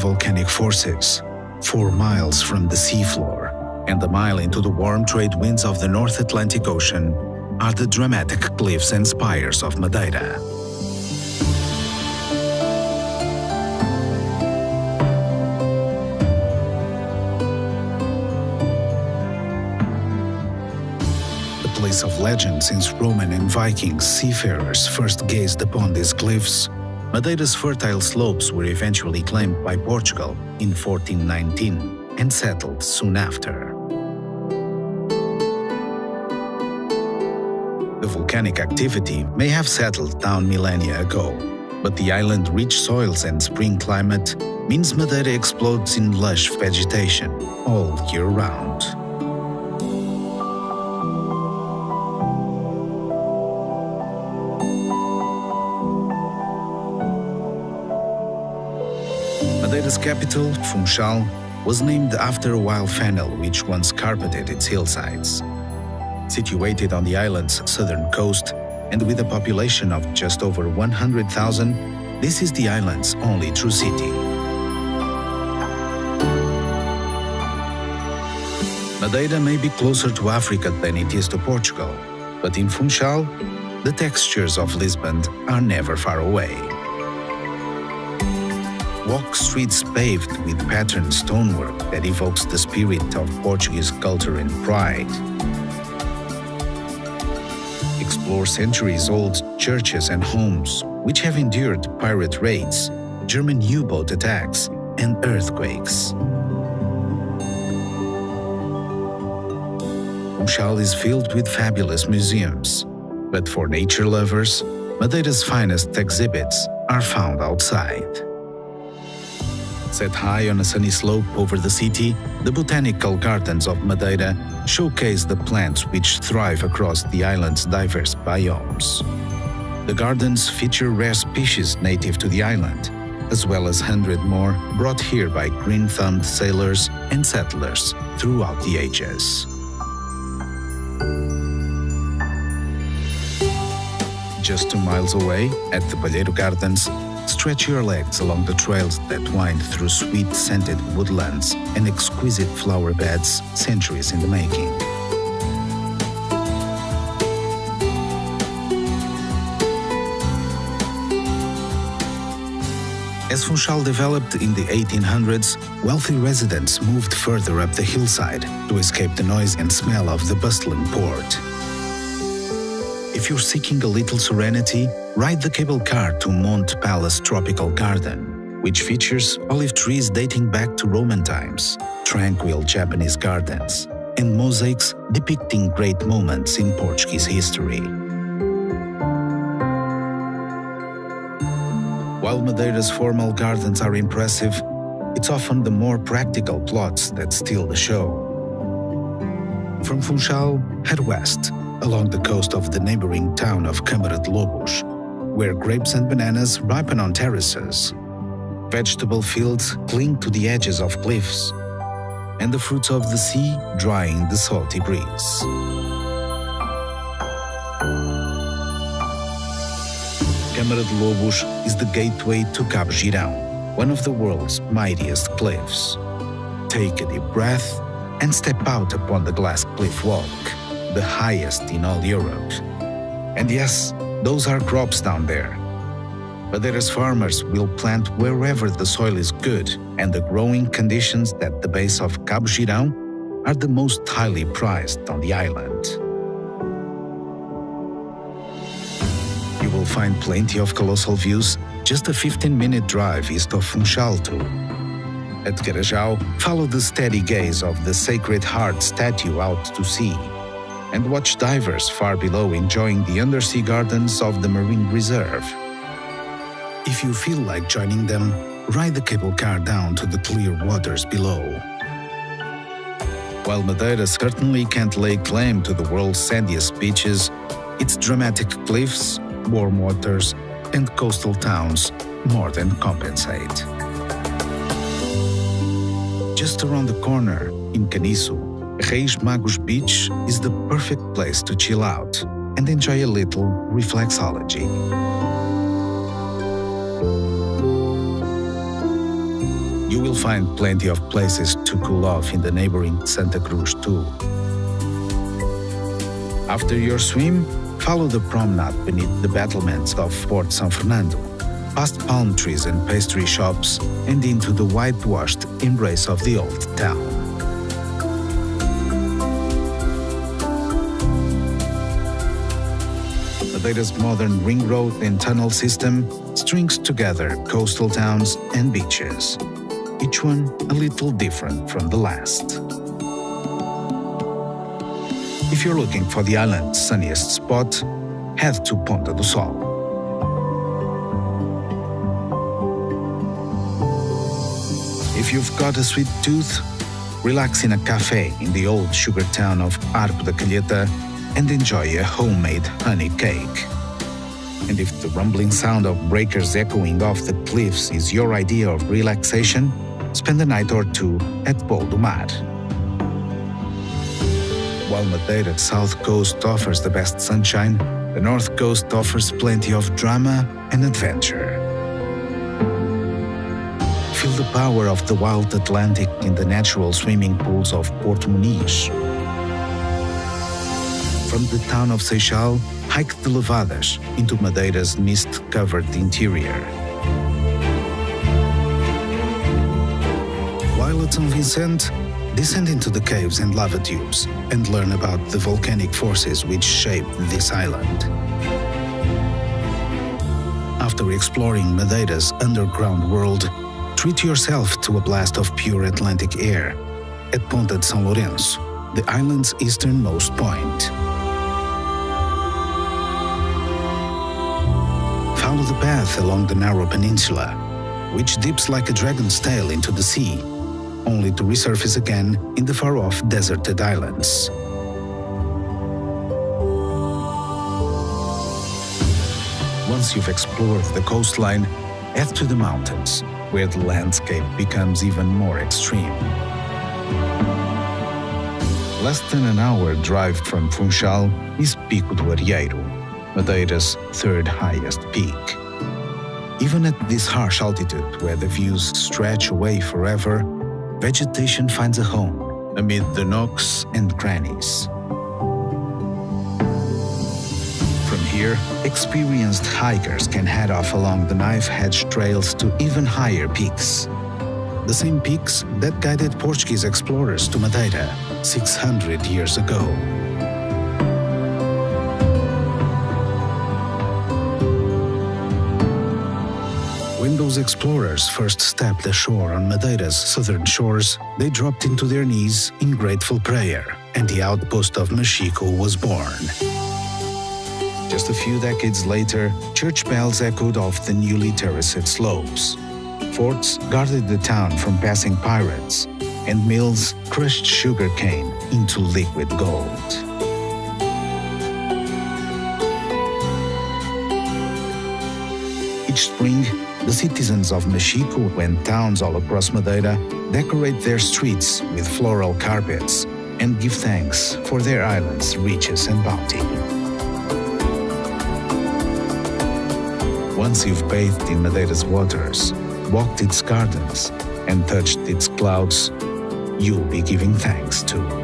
volcanic forces, 4 miles from the seafloor, and a mile into the warm trade winds of the North Atlantic Ocean, are the dramatic cliffs and spires of Madeira. A place of legend since Roman and Viking seafarers first gazed upon these cliffs, Madeira's fertile slopes were eventually claimed by Portugal in 1419 and settled soon after. The volcanic activity may have settled down millennia ago, but the island's rich soils and spring climate means Madeira explodes in lush vegetation all year round. Madeira's capital, Funchal, was named after a wild fennel which once carpeted its hillsides. Situated on the island's southern coast and with a population of just over 100,000, this is the island's only true city. Madeira may be closer to Africa than it is to Portugal, but in Funchal, the textures of Lisbon are never far away. Walk streets paved with patterned stonework that evokes the spirit of Portuguese culture and pride. Explore centuries-old churches and homes which have endured pirate raids, German U-boat attacks, and earthquakes. Funchal is filled with fabulous museums, but for nature lovers, Madeira's finest exhibits are found outside. Set high on a sunny slope over the city, the botanical gardens of Madeira showcase the plants which thrive across the island's diverse biomes. The gardens feature rare species native to the island, as well as 100 more brought here by green-thumbed sailors and settlers throughout the ages. Just 2 miles away, at the Palheiro Gardens, stretch your legs along the trails that wind through sweet scented woodlands and exquisite flower beds centuries in the making. As Funchal developed in the 1800s, wealthy residents moved further up the hillside to escape the noise and smell of the bustling port. If you're seeking a little serenity, ride the cable car to Monte Palace Tropical Garden, which features olive trees dating back to Roman times, tranquil Japanese gardens, and mosaics depicting great moments in Portuguese history. While Madeira's formal gardens are impressive, it's often the more practical plots that steal the show. From Funchal, head west, along the coast of the neighboring town of Câmara de Lobos, where grapes and bananas ripen on terraces. Vegetable fields cling to the edges of cliffs, and the fruits of the sea dry in the salty breeze. Câmara de Lobos is the gateway to Cabo Girão, one of the world's mightiest cliffs. Take a deep breath and step out upon the glass cliff walk, the highest in all Europe. And yes, those are crops down there. Madeira's farmers will plant wherever the soil is good, and the growing conditions at the base of Cabo Girão are the most highly prized on the island. You will find plenty of colossal views just a 15-minute drive east of Funchal too. At Carajau, follow the steady gaze of the Sacred Heart statue out to sea, and watch divers far below enjoying the undersea gardens of the Marine Reserve. If you feel like joining them, ride the cable car down to the clear waters below. While Madeira certainly can't lay claim to the world's sandiest beaches, its dramatic cliffs, warm waters, and coastal towns more than compensate. Just around the corner, in Caniço, Reis Magos Beach is the perfect place to chill out and enjoy a little reflexology. You will find plenty of places to cool off in the neighboring Santa Cruz too. After your swim, follow the promenade beneath the battlements of Port San Fernando, past palm trees and pastry shops, and into the whitewashed embrace of the old town. Madeira's modern ring road and tunnel system strings together coastal towns and beaches, each one a little different from the last. If you're looking for the island's sunniest spot, head to Ponta do Sol. If you've got a sweet tooth, relax in a cafe in the old sugar town of Arco da Calheta and enjoy a homemade honey cake. And if the rumbling sound of breakers echoing off the cliffs is your idea of relaxation, spend a night or two at Pol do Mar. While Madeira's south coast offers the best sunshine, the north coast offers plenty of drama and adventure. Feel the power of the wild Atlantic in the natural swimming pools of Porto Muniz. From the town of Seixal, hike the Levadas into Madeira's mist-covered interior. While at São Vicente, descend into the caves and lava tubes and learn about the volcanic forces which shaped this island. After exploring Madeira's underground world, treat yourself to a blast of pure Atlantic air at Ponta de São Lourenço, the island's easternmost point. Follow the path along the narrow peninsula, which dips like a dragon's tail into the sea, only to resurface again in the far-off deserted islands. Once you've explored the coastline, head to the mountains, where the landscape becomes even more extreme. Less than an hour drive from Funchal is Pico do Arieiro, Madeira's third highest peak. Even at this harsh altitude, where the views stretch away forever, vegetation finds a home amid the nooks and crannies. From here, experienced hikers can head off along the knife-edge trails to even higher peaks. The same peaks that guided Portuguese explorers to Madeira 600 years ago. When those explorers first stepped ashore on Madeira's southern shores, they dropped into their knees in grateful prayer, and the outpost of Machico was born. Just a few decades later, church bells echoed off the newly terraced slopes. Forts guarded the town from passing pirates, and mills crushed sugarcane into liquid gold. Each spring, the citizens of Machico and towns all across Madeira decorate their streets with floral carpets and give thanks for their island's riches and bounty. Once you've bathed in Madeira's waters, walked its gardens, and touched its clouds, you'll be giving thanks too.